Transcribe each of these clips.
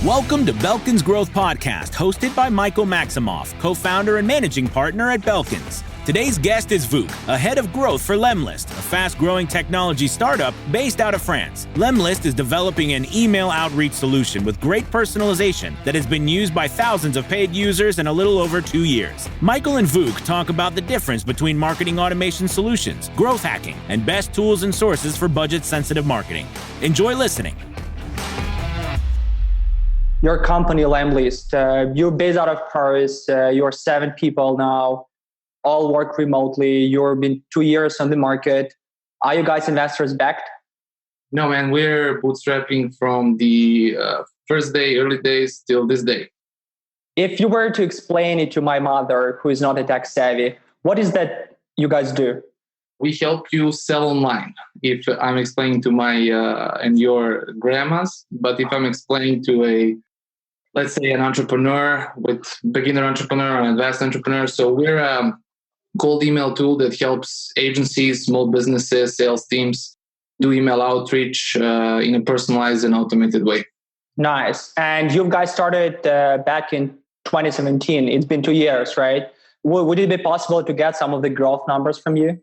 Welcome to Belkin's Growth Podcast, hosted by Michael Maximoff, co-founder and managing partner at Belkin's. Today's guest is Vuk, a head of growth for Lemlist, a fast-growing technology startup based out of France. Lemlist is developing an email outreach solution with great personalization that has been used by thousands of paid users in a little over 2 years. Michael and Vuk talk about the difference between marketing automation solutions, growth hacking, and best tools and sources for budget-sensitive marketing. Enjoy listening. Your company, Lemlist, you're based out of Paris. You're 7 people now, all work remotely. You've been 2 years on the market. Are you guys investors backed? No, man, we're bootstrapping from the first day, early days, till this day. If you were to explain it to my mother, who is not a tech savvy, what is that you guys do? We help you sell online. If I'm explaining to my and your grandmas, but if I'm explaining to let's say an entrepreneur with beginner entrepreneur or advanced entrepreneur. So we're a cold email tool that helps agencies, small businesses, sales teams do email outreach in a personalized and automated way. Nice. And you guys started back in 2017. It's been 2 years, right? Would it be possible to get some of the growth numbers from you?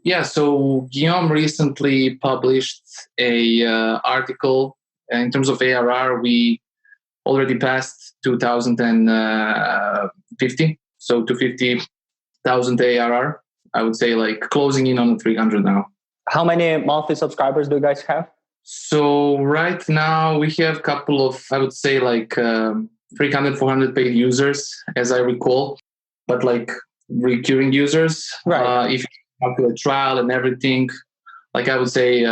Yeah. So Guillaume recently published a article in terms of ARR. We already passed 2,050, so 250,000 ARR. I would say like closing in on 300 now. How many monthly subscribers do you guys have? So right now we have a couple of, I would say like 300, 400 paid users, as I recall, but like recurring users. Right. If you calculate trial and everything, like I would say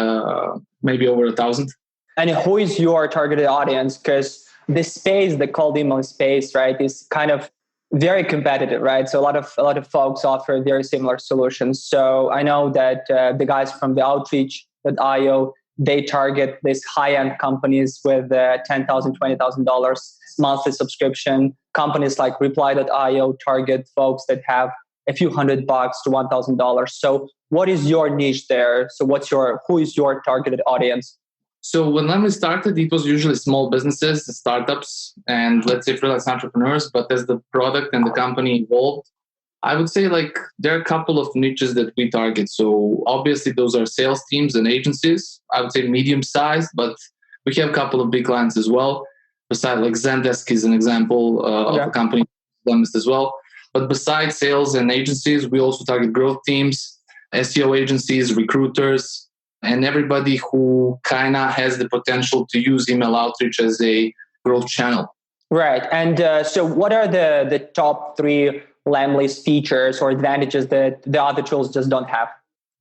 maybe over 1,000. And who is your targeted audience? Because the space, the cold email space, right, is kind of very competitive, right? So a lot of folks offer very similar solutions. So I know that the guys from the outreach.io, they target these high-end companies with $10,000, $20,000 monthly subscription. Companies like reply.io target folks that have a few $100 to $1,000. So what is your niche there? So who is your targeted audience? So when Lemlist started, it was usually small businesses, startups, and let's say freelance entrepreneurs. But as the product and the company evolved, I would say like there are a couple of niches that we target. So obviously those are sales teams and agencies. I would say medium-sized, but we have a couple of big clients as well. Besides, like Zendesk is an example of a company, Lemlist as well. But besides sales and agencies, we also target growth teams, SEO agencies, recruiters, and everybody who kind of has the potential to use email outreach as a growth channel. Right. And so what are the top 3 Lemlist features or advantages that the other tools just don't have?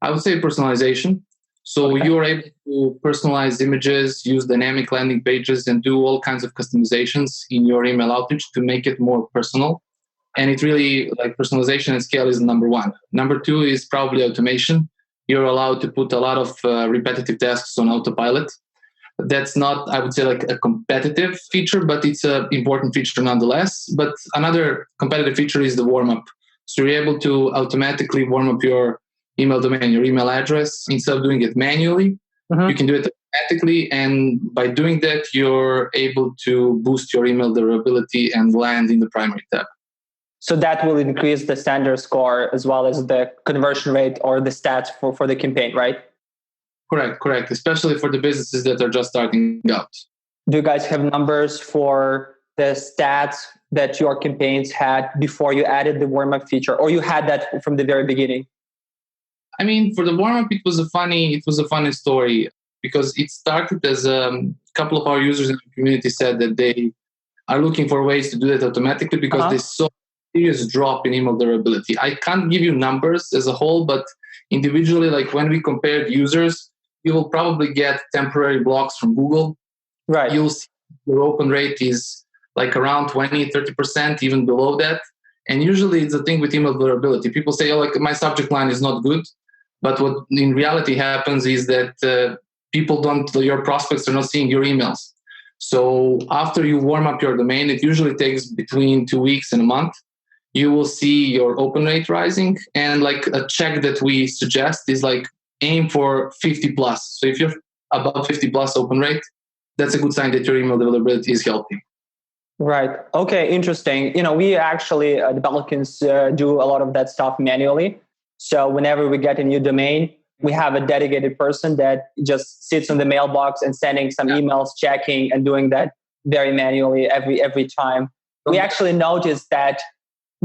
I would say personalization. So you're able to personalize images, use dynamic landing pages, and do all kinds of customizations in your email outreach to make it more personal. And it really, like personalization at scale is number 1. Number 2 is probably automation. You're allowed to put a lot of repetitive tasks on autopilot. That's not, I would say, like a competitive feature, but it's an important feature nonetheless. But another competitive feature is the Warmup. So you're able to automatically warm up your email domain, your email address, instead of doing it manually. You can do it automatically. And by doing that, you're able to boost your email durability and land in the primary tab. So that will increase the standard score as well as the conversion rate or the stats for the campaign, right? Correct. Especially for the businesses that are just starting out. Do you guys have numbers for the stats that your campaigns had before you added the warm-up feature, or you had that from the very beginning? I mean, for the warm-up, it was a funny story because it started as a couple of our users in the community said that they are looking for ways to do that automatically because they saw serious drop in email durability. I can't give you numbers as a whole, but individually, like when we compared users, you will probably get temporary blocks from Google. Right. You'll see your open rate is like around 20, 30%, even below that. And usually it's a thing with email durability. People say, oh, like my subject line is not good. But what in reality happens is that your prospects are not seeing your emails. So after you warm up your domain, it usually takes between 2 weeks and a month. You will see your open rate rising. And like a check that we suggest is like aim for 50 plus. So if you're above 50 plus open rate, that's a good sign that your email availability is healthy. Right. Okay. Interesting. We actually, the Balkans, do a lot of that stuff manually. So whenever we get a new domain, we have a dedicated person that just sits on the mailbox and sending some emails, checking and doing that very manually every time. We actually noticed that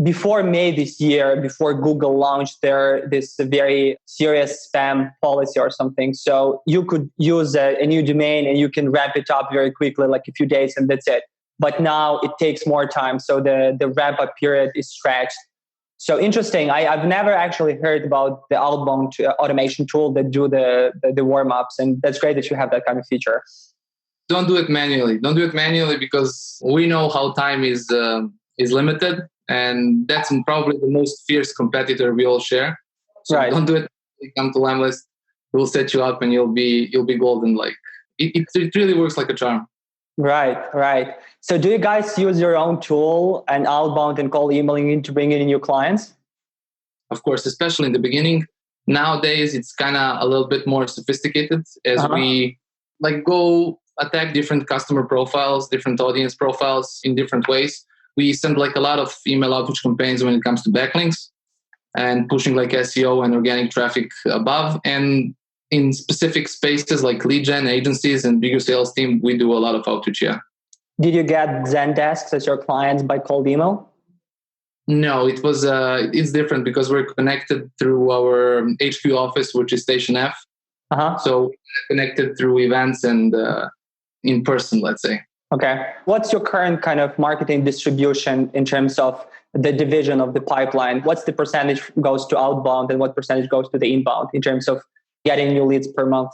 before May this year, before Google launched this very serious spam policy or something, so you could use a new domain and you can ramp it up very quickly, like a few days, and that's it. But now it takes more time, so the ramp up period is stretched. So interesting. I've never actually heard about the outbound automation tool that do the warm ups, and that's great that you have that kind of feature. Don't do it manually. Don't do it manually because we know how time is limited, and that's probably the most fierce competitor we all share. So Right. don't do it. Come to Lemlist. We'll set you up, and you'll be golden. Like it really works like a charm. Right. So do you guys use your own tool and outbound and cold emailing in to bring in new clients? Of course, especially in the beginning. Nowadays, it's kind of a little bit more sophisticated as we go attack different customer profiles, different audience profiles in different ways. We send a lot of email outreach campaigns when it comes to backlinks and pushing SEO and organic traffic above. And in specific spaces like lead gen agencies and bigger sales team, we do a lot of outreach. Yeah. Did you get Zendesk as your clients by cold email? No, it was. It's different because we're connected through our HQ office, which is Station F. So connected through events and in person, let's say. Okay. What's your current kind of marketing distribution in terms of the division of the pipeline? What's the percentage goes to outbound and what percentage goes to the inbound in terms of getting new leads per month?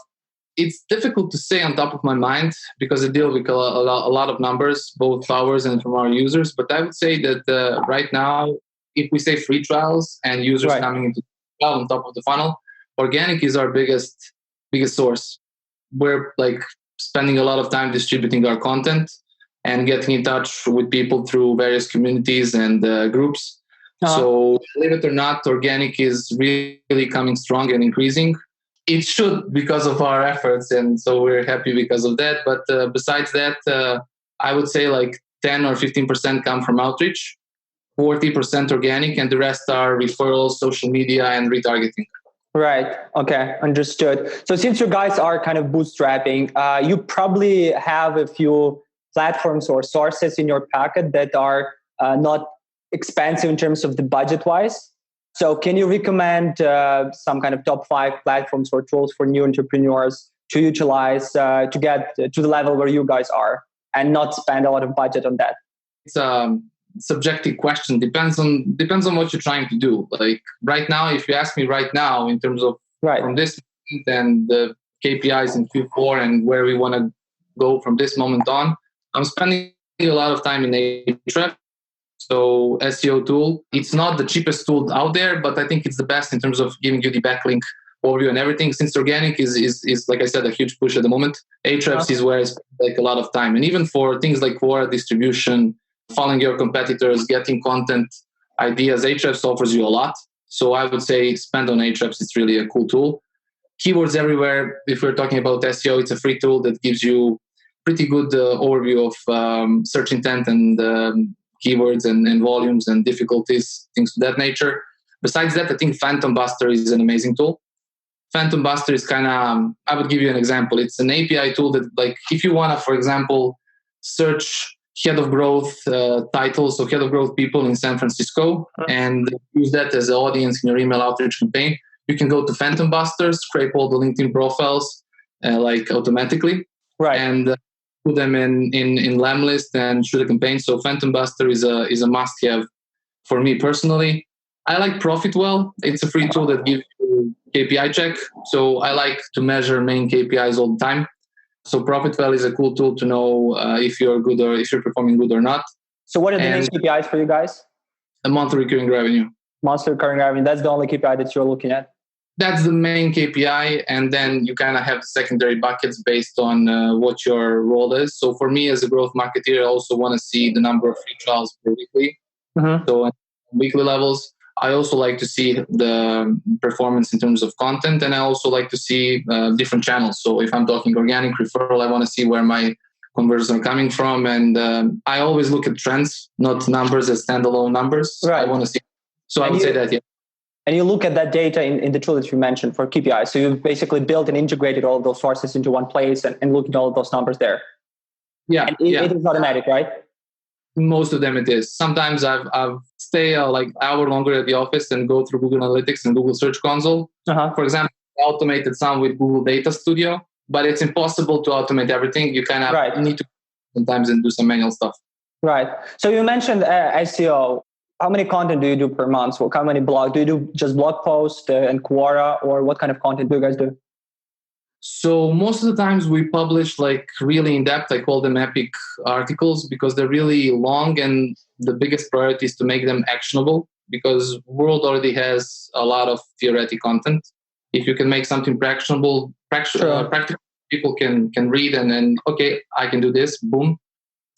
It's difficult to say on top of my mind because I deal with a lot of numbers, both ours and from our users. But I would say that right now, if we say free trials and users coming into on top of the funnel, organic is our biggest source. We're spending a lot of time distributing our content and getting in touch with people through various communities and groups. So believe it or not, organic is really coming strong and increasing. It should because of our efforts, and so we're happy because of that. But besides that, I would say 10 or 15% come from outreach, 40% organic, and the rest are referrals, social media, and retargeting. Right. Okay. Understood. So since you guys are kind of bootstrapping, you probably have a few platforms or sources in your packet that are not expensive in terms of the budget wise. So can you recommend some kind of top 5 platforms or tools for new entrepreneurs to utilize to get to the level where you guys are and not spend a lot of budget on that? It's a subjective question. Depends on what you're trying to do. Right now, if you ask me right now in terms of from this moment and the KPIs in Q4 and where we want to go from this moment on, I'm spending a lot of time in Ahrefs. So SEO tool, it's not the cheapest tool out there, but I think it's the best in terms of giving you the backlink overview and everything. Since organic is like I said, a huge push at the moment. Ahrefs is where I spend a lot of time. And even for things like Quora distribution, following your competitors, getting content ideas, Ahrefs offers you a lot. So I would say spend on Ahrefs. It's really a cool tool. Keywords everywhere. If we're talking about SEO, it's a free tool that gives you pretty good overview of search intent and keywords and volumes and difficulties, things of that nature. Besides that, I think Phantom Buster is an amazing tool. Phantom Buster is kind of, I would give you an example. It's an API tool that if you want to, for example, search head of growth titles, so head of growth people in San Francisco, and use that as an audience in your email outreach campaign, you can go to Phantom Buster, scrape all the LinkedIn profiles automatically. And put them in Lemlist and shoot a campaign. So Phantom Buster is a must-have for me personally. I like Profitwell. It's a free tool that gives you KPI check. So I like to measure main KPIs all the time. So Profitwell is a cool tool to know if you're good or if you're performing good or not. So what are the main KPIs for you guys? A monthly recurring revenue. Monthly recurring revenue. That's the only KPI that you're looking at. That's the main KPI, and then you kind of have secondary buckets based on what your role is. So for me as a growth marketer, I also want to see the number of free trials per weekly. So on weekly levels, I also like to see the performance in terms of content, and I also like to see different channels. So if I'm talking organic referral, I want to see where my conversions are coming from. And I always look at trends, not numbers as standalone numbers. Right. I want to see. So I would say that, yeah. And you look at that data in the tool that you mentioned for KPI. So you basically built and integrated all of those sources into one place and look at all of those numbers there. Yeah. And it is automatic, right? Most of them it is. Sometimes I've stay like an hour longer at the office and go through Google Analytics and Google Search Console. For example, I automated some with Google Data Studio, but it's impossible to automate everything. You kind of need to sometimes and do some manual stuff. Right. So you mentioned SEO. How many content do you do per month? How many blog? Do you do just blog posts and Quora, or what kind of content do you guys do? So most of the times we publish like really in depth. I call them epic articles because they're really long, and the biggest priority is to make them actionable because world already has a lot of theoretic content. If you can make something practical, people can read and then, okay, I can do this. Boom.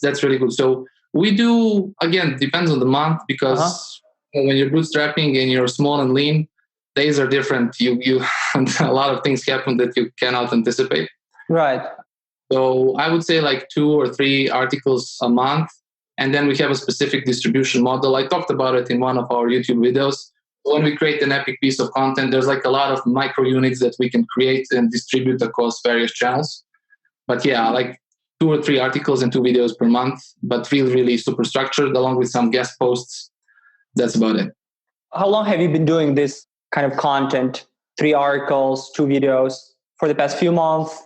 That's really good. So we do, again, depends on the month because when you're bootstrapping and you're small and lean, days are different. You a lot of things happen that you cannot anticipate. Right. So I would say like 2 or 3 articles a month. And then we have a specific distribution model. I talked about it in one of our YouTube videos. When we create an epic piece of content, there's like a lot of micro units that we can create and distribute across various channels. But yeah, like 2 or 3 articles and 2 videos per month, but really, really super structured along with some guest posts. That's about it. How long have you been doing this kind of content? 3 articles, 2 videos for the past few months?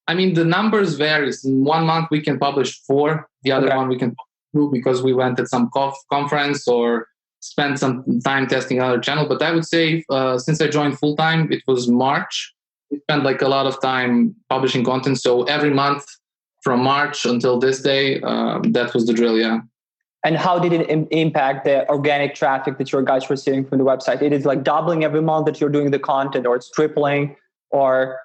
I mean, the numbers vary. In 1 month, we can publish 4. The other one we can publish 2 because we went at some conference or spent some time testing another channel. But I would say since I joined full-time, it was March. We spent like a lot of time publishing content. So every month from March until this day, that was the drill, yeah. And how did it impact the organic traffic that your guys were receiving from the website? It is like doubling every month that you're doing the content, or it's tripling, or?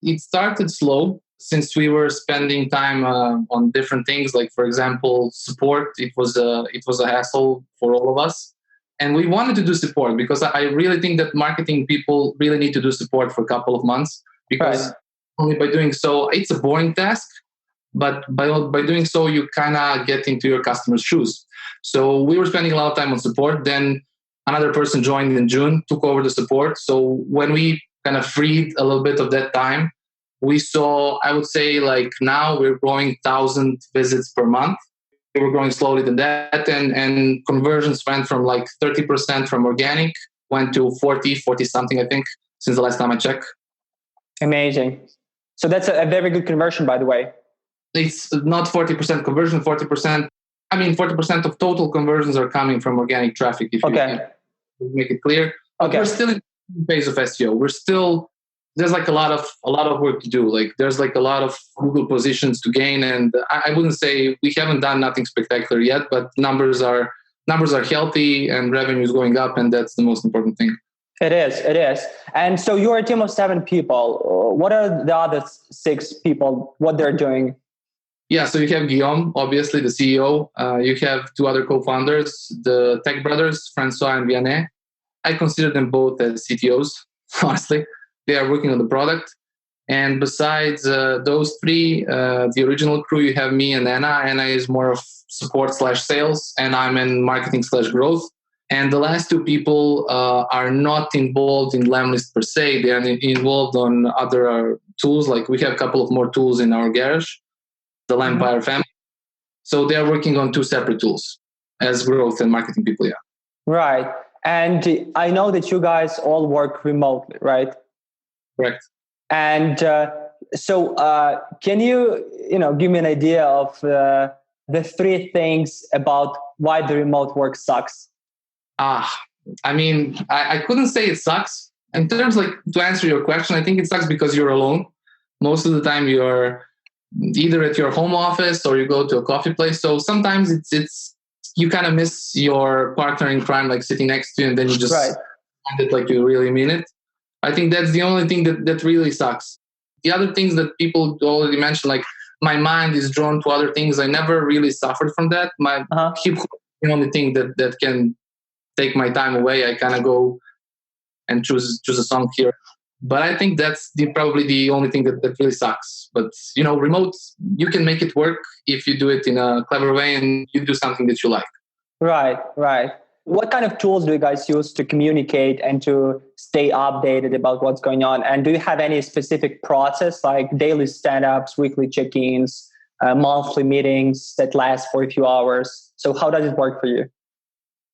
It started slow since we were spending time on different things. Like, for example, support. It was a hassle for all of us. And we wanted to do support because I really think that marketing people really need to do support for a couple of months because only by doing so, it's a boring task. But by doing so, you kind of get into your customer's shoes. So we were spending a lot of time on support. Then another person joined in June, took over the support. So when we kind of freed a little bit of that time, we saw, I would say like now we're growing 1,000 visits per month. We were growing slowly than that. And conversions went from like 30% from organic, went to 40 something, I think, since the last time I checked. Amazing. So that's a very good conversion, by the way. It's not 40% conversion, 40%. I mean, 40% of total conversions are coming from organic traffic. If you make it clear, but we're still in the phase of SEO. There's like a lot of work to do. Like there's like a lot of Google positions to gain, and I wouldn't say we haven't done nothing spectacular yet, but numbers are healthy and revenue is going up, and that's the most important thing. It is. And so you're a team of 7 people. What are the other 6 people? What they're doing? Yeah, so you have Guillaume, obviously the CEO. You have 2 other co-founders, the tech brothers, Francois and Vianney. I consider them both as CTOs, honestly. They are working on the product. And besides those 3, the original crew, you have me and Anna. Anna is more of support/sales, and I'm in marketing/growth. And the last 2 people are not involved in Lemlist per se. They are involved on other tools. Like we have a couple of more tools in our garage, the Lempire family. So they're working on 2 separate tools as growth and marketing people, yeah. Right. And I know that you guys all work remotely, right? Correct. And so can you give me an idea of the 3 things about why the remote work sucks? I mean, I couldn't say it sucks. In terms like to answer your question, I think it sucks because you're alone. Most of the time you're either at your home office or you go to a coffee place. So sometimes it's you kind of miss your partner in crime, like sitting next to you, and then you just find it like you really mean it. I think that's the only thing that really sucks. The other things that people already mentioned, like my mind is drawn to other things. I never really suffered from that. My hip hop is the only thing that can take my time away. I kind of go and choose a song here, But I think that's probably the only thing that really sucks. But, remote, you can make it work if you do it in a clever way and you do something that you like. Right, right. What kind of tools do you guys use to communicate and to stay updated about what's going on? And do you have any specific process like daily stand-ups, weekly check-ins, monthly meetings that last for a few hours? So how does it work for you?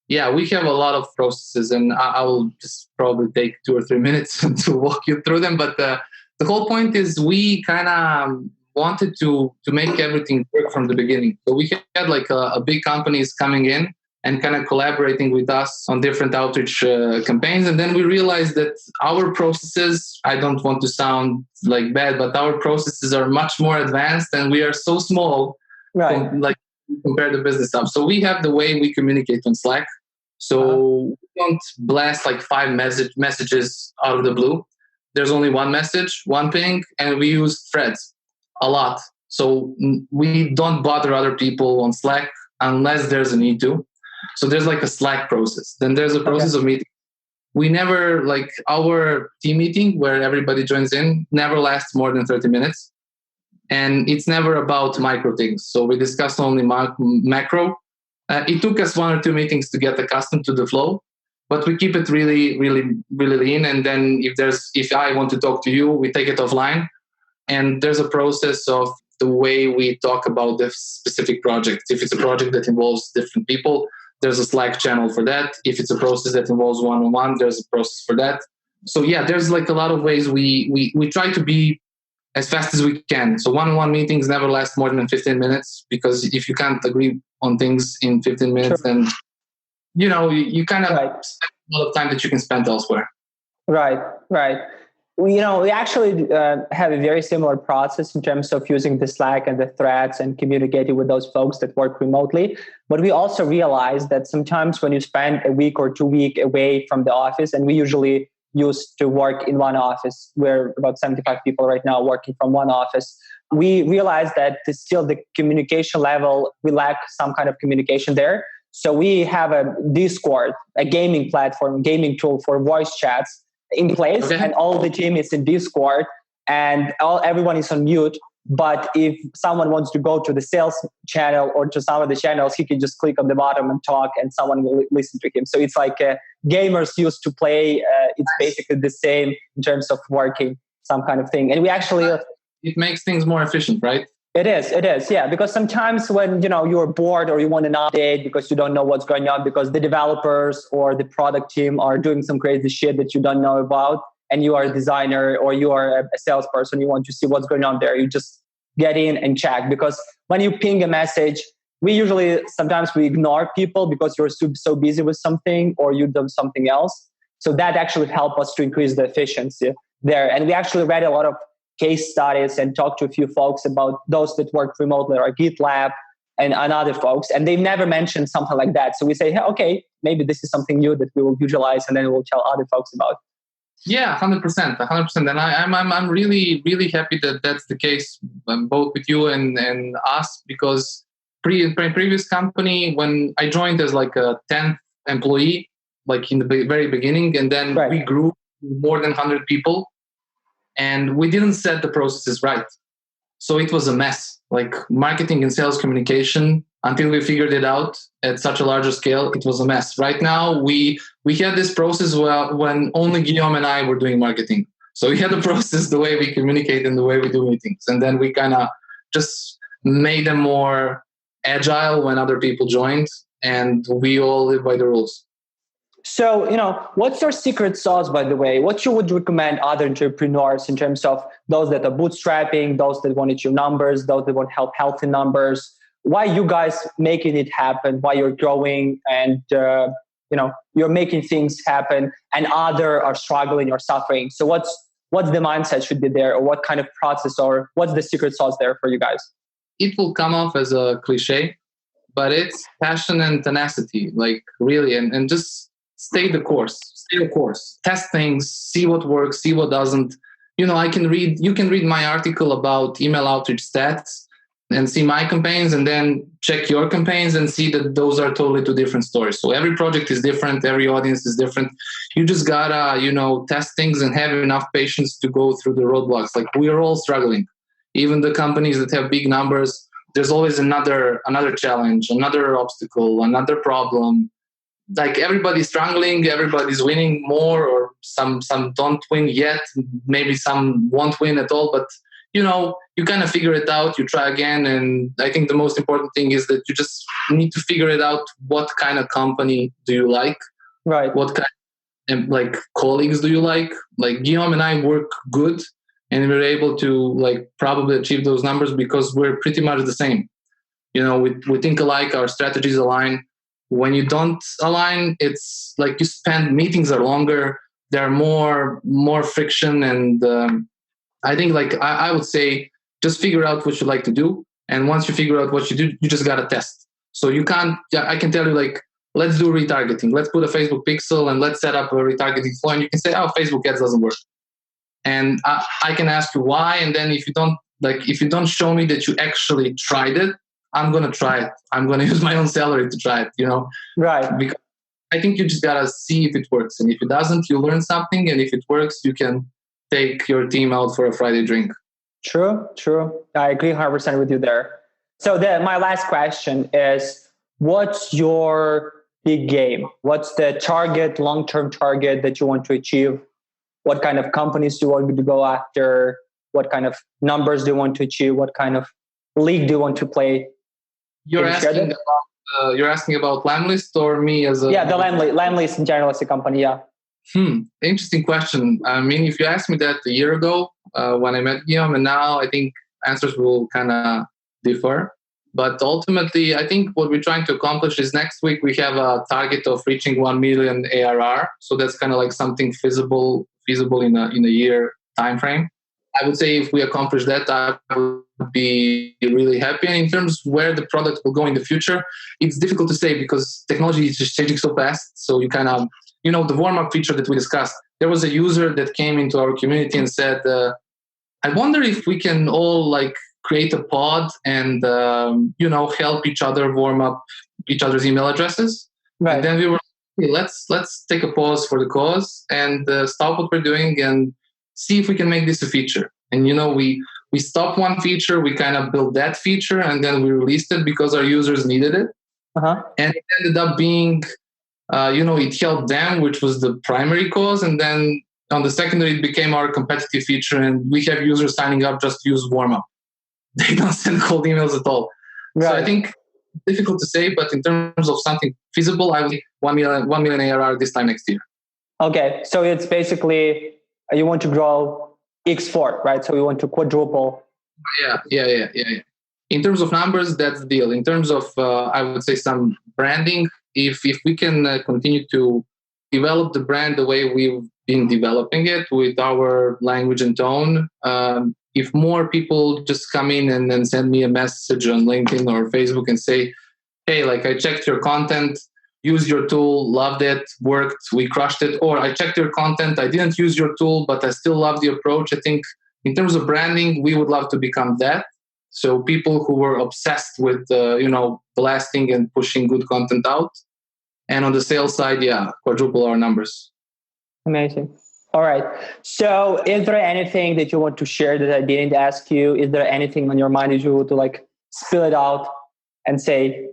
Yeah, we have a lot of processes, and I will just probably take 2 or 3 minutes to walk you through them. But the whole point is we kind of wanted to make everything work from the beginning. So we had like a big companies coming in and kind of collaborating with us on different outreach campaigns. And then we realized that our processes, I don't want to sound like bad, but our processes are much more advanced and we are so small, right? Compare the business stuff. So we have the way we communicate on Slack. So we don't blast like 5 messages out of the blue. There's only one message, one ping, and we use threads a lot. So we don't bother other people on Slack unless there's a need to. So there's like a Slack process. Then there's a process of meeting. We never, like our team meeting where everybody joins in, never lasts more than 30 minutes. And it's never about micro things. So we discuss only macro. It took us 1 or 2 meetings to get accustomed to the flow, but we keep it really, really, really lean. And then if I want to talk to you, we take it offline. And there's a process of the way we talk about the specific project. If it's a project that involves different people, there's a Slack channel for that. If it's a process that involves one-on-one, there's a process for that. So yeah, there's like a lot of ways we try to be as fast as we can. So one-on-one meetings never last more than 15 minutes because if you can't agree on things in 15 minutes, then, you kind of spend a lot of time that you can spend elsewhere. Right, right. We actually have a very similar process in terms of using the Slack and the threads and communicating with those folks that work remotely. But we also realize that sometimes when you spend a week or 2 weeks away from the office, and we usually used to work in one office, we're about 75 people right now working from one office, we realize that still the communication level, we lack some kind of communication there. So we have a Discord, a gaming platform, gaming tool for voice chats in place, and all the team is in Discord and everyone is on mute. But if someone wants to go to the sales channel or to some of the channels, he can just click on the bottom and talk and someone will listen to him. So it's like gamers used to play. It's basically the same in terms of working, some kind of thing. And we actually... It makes things more efficient, right? It is, yeah. Because sometimes when you're bored or you want an update because you don't know what's going on because the developers or the product team are doing some crazy shit that you don't know about, and you are a designer or you are a salesperson, you want to see what's going on there, you just get in and check. Because when you ping a message, sometimes we ignore people because you're so busy with something or you do something else. So that actually helped us to increase the efficiency there. And we actually read a lot of case studies and talked to a few folks about those that work remotely or GitLab and other folks. And they've never mentioned something like that. So we say, hey, okay, maybe this is something new that we will utilize and then we'll tell other folks about. Yeah, 100%. And I'm really, really happy that that's the case, both with you and us, because previous company, when I joined as like a 10th employee, like in the very beginning, and then we grew more than 100 people, and we didn't set the processes right. So it was a mess, like marketing and sales communication. Until we figured it out at such a larger scale, it was a mess. Right now, we had this process when only Guillaume and I were doing marketing. So we had a process, the way we communicate and the way we do meetings. And then we kind of just made them more agile when other people joined, and we all live by the rules. So, what's your secret sauce, by the way? What you would recommend other entrepreneurs in terms of those that are bootstrapping, those that want to achieve numbers, those that want healthy numbers? Why you guys making it happen? Why you're growing and you're making things happen, and other are struggling or suffering? So, what's the mindset should be there, or what kind of process, or what's the secret sauce there for you guys? It will come off as a cliche, but it's passion and tenacity, like really, and just stay the course, test things, see what works, see what doesn't. You can read my article about email outreach stats. and see my campaigns and then check your campaigns and see that those are totally two different stories. So every project is different. Every audience is different. You just gotta, test things and have enough patience to go through the roadblocks. Like we are all struggling. Even the companies that have big numbers, there's always another challenge, another obstacle, another problem. Like everybody's struggling, everybody's winning more, or some don't win yet. Maybe some won't win at all, but you kind of figure it out, you try again. And I think the most important thing is that you just need to figure it out. What kind of company do you like? Right. What kind of colleagues do you like? Like Guillaume and I work good, and we're able to probably achieve those numbers because we're pretty much the same. We think alike, our strategies align. When you don't align, it's like you spend, meetings are longer, there are more friction. And I think I would say just figure out what you like to do. And once you figure out what you do, you just got to test. So you can't, I can tell you let's do retargeting. Let's put a Facebook pixel and let's set up a retargeting flow. And you can say, oh, Facebook ads doesn't work. And I can ask you why. And then if you don't show me that you actually tried it, I'm going to try it. I'm going to use my own salary to try it, Right. Because I think you just got to see if it works. And if it doesn't, you learn something. And if it works, you can take your team out for a Friday drink. True. I agree 100% with you there. So my last question is, what's your big game? What's the long-term target that you want to achieve? What kind of companies do you want to go after? What kind of numbers do you want to achieve? What kind of league do you want to play? You're asking about Lemlist or me as a... Yeah, the Lemlist in general as a company, yeah. Interesting question. I mean, if you asked me that a year ago when I met Guillaume, and now I think answers will kind of differ. But ultimately, I think what we're trying to accomplish is next week we have a target of reaching 1 million ARR. So that's kind of like something feasible in a year time frame. I would say if we accomplish that, I would be really happy. And in terms of where the product will go in the future, it's difficult to say because technology is just changing so fast. So you kind of, the Warmup feature that we discussed, there was a user that came into our community and said, I wonder if we can all create a pod and, help each other warm up each other's email addresses. Right. And then we were let's take a pause for the cause and stop what we're doing and see if we can make this a feature. And we stopped one feature, we kind of built that feature, and then we released it because our users needed it. Uh-huh. And it ended up being, it helped them, which was the primary cause. And then on the secondary, it became our competitive feature, and we have users signing up just to use Warmup. They don't send cold emails at all. Right. So I think difficult to say, but in terms of something feasible, I will 1 million ARR this time next year. Okay, so it's basically you want to grow X4, right? So you want to quadruple. Yeah. In terms of numbers, that's the deal. In terms of, I would say some branding, if we can continue to develop the brand the way we've been developing it with our language and tone, if more people just come in and then send me a message on LinkedIn or Facebook and say, hey, I checked your content, used your tool, loved it, worked, we crushed it. Or I checked your content, I didn't use your tool, but I still love the approach. I think in terms of branding, we would love to become that. So people who were obsessed with, blasting and pushing good content out. And on the sales side, quadruple our numbers. Amazing. All right. So is there anything that you want to share that I didn't ask you? Is there anything on your mind that you want to spill it out and say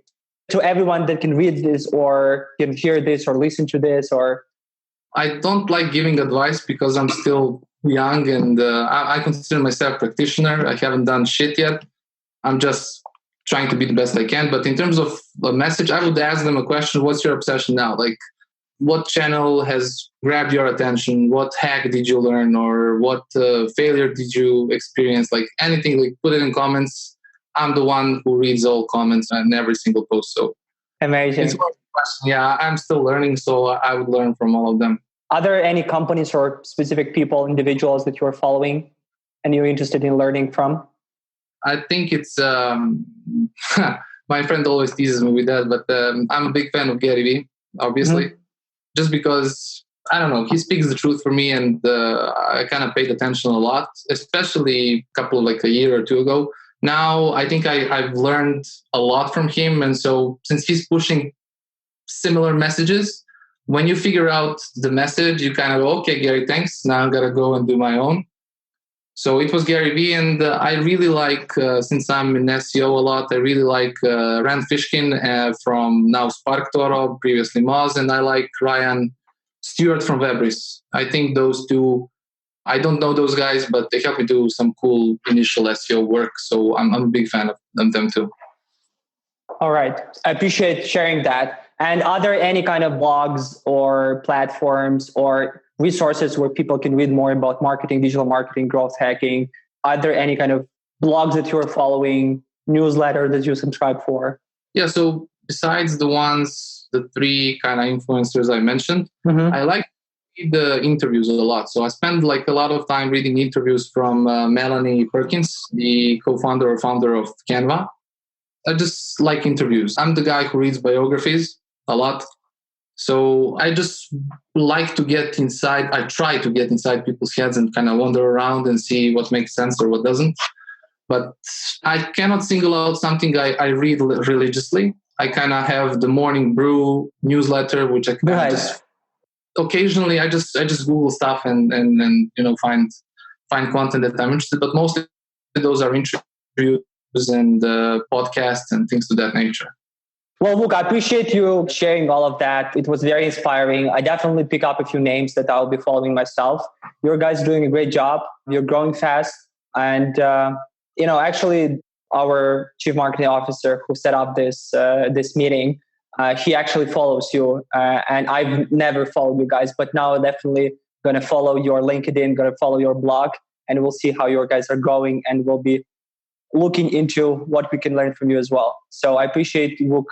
to everyone that can read this or can hear this or listen to this? Or I don't like giving advice because I'm still young and I consider myself a practitioner. I haven't done shit yet. I'm just trying to be the best I can. But in terms of a message, I would ask them a question. What's your obsession now? What channel has grabbed your attention? What hack did you learn? Or what failure did you experience? Anything, put it in comments. I'm the one who reads all comments and every single post. So amazing. It's one question. Yeah, I'm still learning, so I would learn from all of them. Are there any companies or specific people, individuals that you're following and you're interested in learning from? I think it's, my friend always teases me with that, but I'm a big fan of Gary Vee, obviously. Mm-hmm. Just because, I don't know, he speaks the truth for me, and I kind of paid attention a lot, especially a year or two ago, Now I think I've learned a lot from him. And so since he's pushing similar messages, when you figure out the message, you kind of go, okay, Gary, thanks. Now I'm going to go and do my own. So it was Gary Vee. And I really like, since I'm in SEO a lot, I really like Rand Fishkin from now SparkToro, previously Moz. And I like Ryan Stewart from Webris. I think those two, I don't know those guys, but they help me do some cool initial SEO work. So I'm a big fan of them too. All right. I appreciate sharing that. And are there any kind of blogs or platforms or resources where people can read more about marketing, digital marketing, growth hacking? Are there any kind of blogs that you're following, newsletter that you subscribe for? Yeah. So besides the three kind of influencers I mentioned, I like the interviews a lot. So I spend like a lot of time reading interviews from Melanie Perkins, the co-founder or founder of Canva. I just like interviews. I'm the guy who reads biographies a lot. So I just like to get inside. I try to get inside people's heads and kind of wander around and see what makes sense or what doesn't. But I cannot single out something I read religiously. I kind of have the Morning Brew newsletter, which I kind of just occasionally I just Google stuff and find content that I'm interested. But mostly those are interviews and podcasts and things of that nature. Well, Vuk, I appreciate you sharing all of that. It was very inspiring. I definitely pick up a few names that I'll be following myself. Your guys are doing a great job. You're growing fast. And, actually, our chief marketing officer who set up this meeting, he actually follows you. And I've never followed you guys, but now I'm definitely going to follow your LinkedIn, going to follow your blog, and we'll see how your guys are growing. And we'll be looking into what we can learn from you as well. So I appreciate you, Vuk.